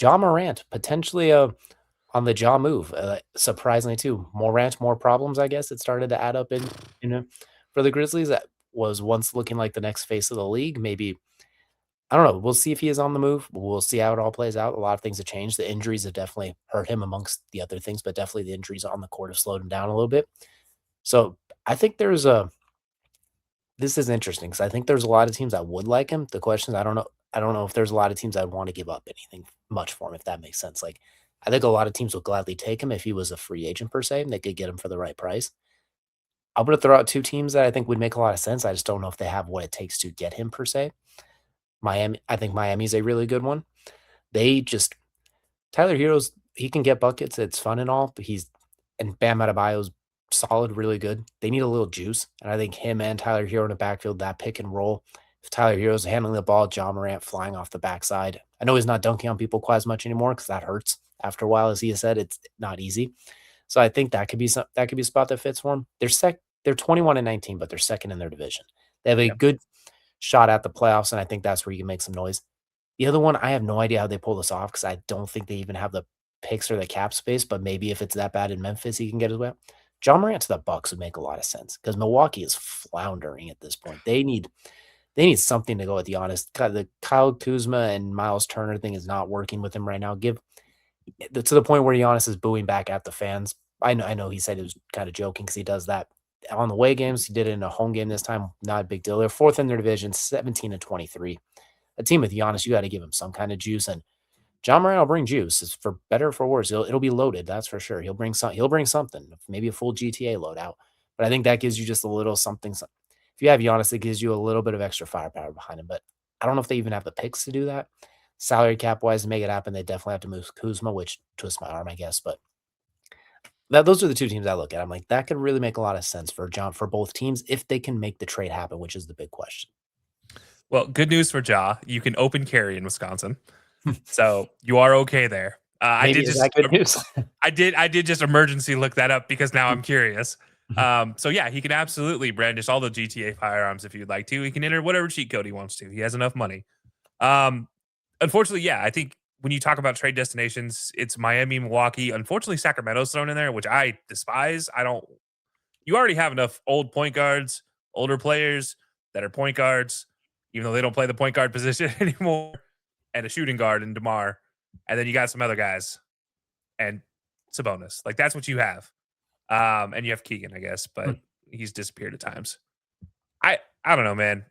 Morant, potentially on the move. Surprisingly, too. Morant, more problems, I guess. It started to add up for the Grizzlies. That was once looking like the next face of the league. Maybe, I don't know. We'll see if he is on the move. We'll see how it all plays out. A lot of things have changed. The injuries have definitely hurt him amongst the other things, but definitely the injuries on the court have slowed him down a little bit. So I think this is interesting because I think there's a lot of teams that would like him. The question is, I don't know. I don't know if there's a lot of teams that want to give up anything much for him, if that makes sense. Like, I think a lot of teams would gladly take him if he was a free agent per se, and they could get him for the right price. I'm gonna throw out two teams that I think would make a lot of sense. I just don't know if they have what it takes to get him per se. Miami, I think Miami's a really good one. They just Tyler Hero's he can get buckets. It's fun and all, but and Bam Adebayo's solid, really good. They need a little juice, and I think him and Tyler Hero in the backfield, that pick and roll. If Tyler Hero's handling the ball, John Morant flying off the backside. I know he's not dunking on people quite as much anymore because that hurts after a while. As he has said, it's not easy. So I think that could be a spot that fits for him. They're 21 and 19, but they're second in their division. They have a Yep. good shot at the playoffs, and I think that's where you can make some noise. The other one, I have no idea how they pull this off because I don't think they even have the picks or the cap space, but maybe if it's that bad in Memphis, he can get his way. John Morant to the Bucks would make a lot of sense because Milwaukee is floundering at this point. They need something to go with Giannis. The Kyle Kuzma and Miles Turner thing is not working with him right now. Give to the point where Giannis is booing back at the fans. I know he said he was kind of joking because he does that on the away games. He did it in a home game this time. Not a big deal. They're fourth in their division, 17 and 23. A team with Giannis, you got to give him some kind of juice. And John Morant will bring juice. It's for better or for worse. It'll be loaded, that's for sure. He'll bring some. He'll bring something, maybe a full GTA loadout. But I think that gives you just a little something. If you have Giannis, it gives you a little bit of extra firepower behind him. But I don't know if they even have the picks to do that. Salary cap wise, to make it happen, they definitely have to move Kuzma, which twists my arm, I guess. But those are the two teams I look at. I'm like, that could really make a lot of sense for both teams if they can make the trade happen, which is the big question. Well, good news for Ja. You can open carry in Wisconsin, so you are okay there. I Maybe did is that just good news? I did just emergency look that up because now I'm curious. So yeah, he can absolutely brandish all the GTA firearms if you'd like to. He can enter whatever cheat code he wants to. He has enough money. Um, Unfortunately, yeah, I think when you talk about trade destinations, it's Miami, Milwaukee. Unfortunately, Sacramento's thrown in there, which I despise. I don't. You already have enough old point guards, older players that are point guards, even though they don't play the point guard position anymore, and a shooting guard in DeMar, and then you got some other guys and Sabonis. Like that's what you have. And you have Keegan, I guess, but he's disappeared at times. I don't know, man.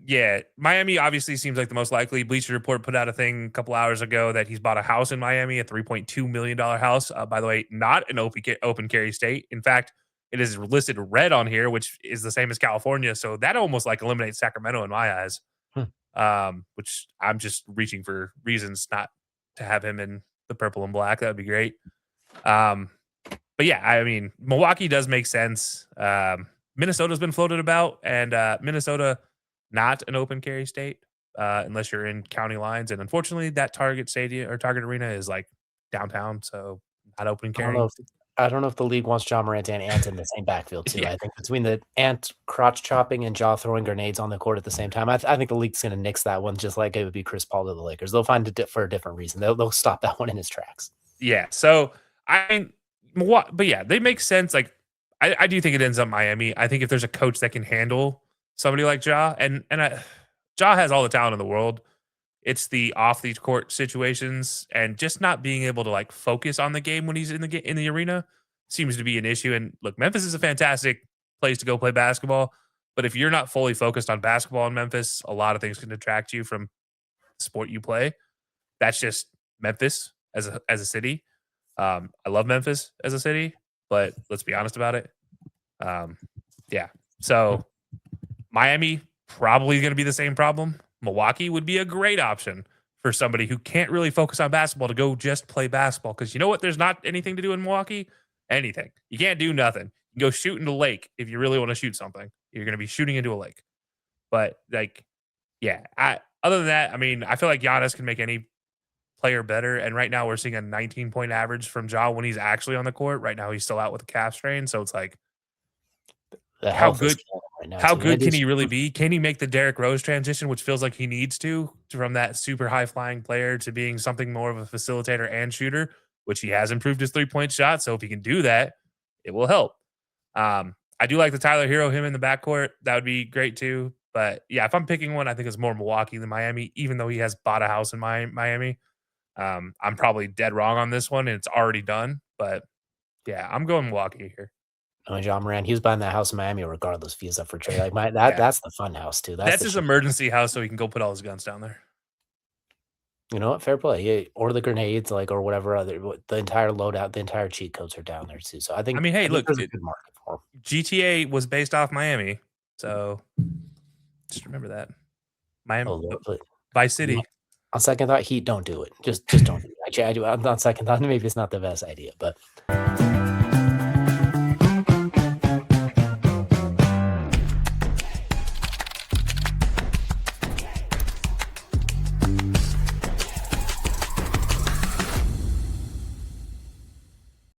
Yeah, Miami obviously seems like the most likely. Bleacher Report put out a thing a couple hours ago that he's bought a house in Miami, a $3.2 million house. By the way, not an open carry state. In fact, it is listed red on here, which is the same as California. So that almost like eliminates Sacramento in my eyes. Which I'm just reaching for reasons not to have him in the purple and black. That would be great. Um, but yeah, I mean, Milwaukee does make sense. Minnesota's been floated about, and Minnesota not an open carry state unless you're in county lines. And unfortunately, that Target Stadium or Target Arena is like downtown, so not open I don't know carry. if I don't know if the league wants John Morant and Ant in the same backfield too. Yeah, I think between the Ant crotch chopping and Jaw throwing grenades on the court at the same time, I think the league's going to nix that one just like it would be Chris Paul to the Lakers. They'll find it for a different reason. They'll stop that one in its tracks. yeah. So I mean, but yeah, they make sense. Like I do think it ends up Miami. I think if there's a coach that can handle somebody like Ja, and Ja has all the talent in the world. It's the off the court situations and just not being able to like focus on the game when he's in the arena seems to be an issue. And look, Memphis is a fantastic place to go play basketball, but if you're not fully focused on basketball in Memphis, a lot of things can detract you from the sport you play. That's just Memphis as a city. I love Memphis as a city, but let's be honest about it. Um, yeah. So Miami probably going to be the same problem. Milwaukee would be a great option for somebody who can't really focus on basketball to go just play basketball. Because you know what? There's not anything to do in Milwaukee. Anything. You can't do nothing. You can go shoot in the lake if you really want to shoot something. You're going to be shooting into a lake. But like, yeah. Other than that, I mean, I feel like Giannis can make any player better. And right now we're seeing a 19-point average from Ja when he's actually on the court. Right now he's still out with a calf strain. So it's like, The how health is good killing right now How too. In good can he addition, really be? Can he make the Derrick Rose transition, which feels like he needs to, from that super high flying player to being something more of a facilitator and shooter, which he has improved his 3-point shot. So if he can do that, it will help. I do like the Tyler Hero, him in the backcourt. That would be great too. But yeah, if I'm picking one, I think it's more Milwaukee than Miami, even though he has bought a house in Miami. I'm probably dead wrong on this one, and it's already done. But yeah, I'm going Milwaukee here. John Moran, he was buying that house in Miami regardless if he's up for trade. Like Yeah, that's the fun house too. That's that's the his cheap. emergency house, so he can go put all his guns down there. You know what? Fair play. Yeah, or the grenades, like or whatever other the entire loadout, the entire cheat codes are down there too. So I mean, hey, I think look, there's a good market for 'em. GTA was based off Miami, so just remember that. Miami, Oh Lord, but Vice no, City. on second thought, Heat don't do it. Just don't do it. Actually, I do. On second thought, maybe it's not the best idea, but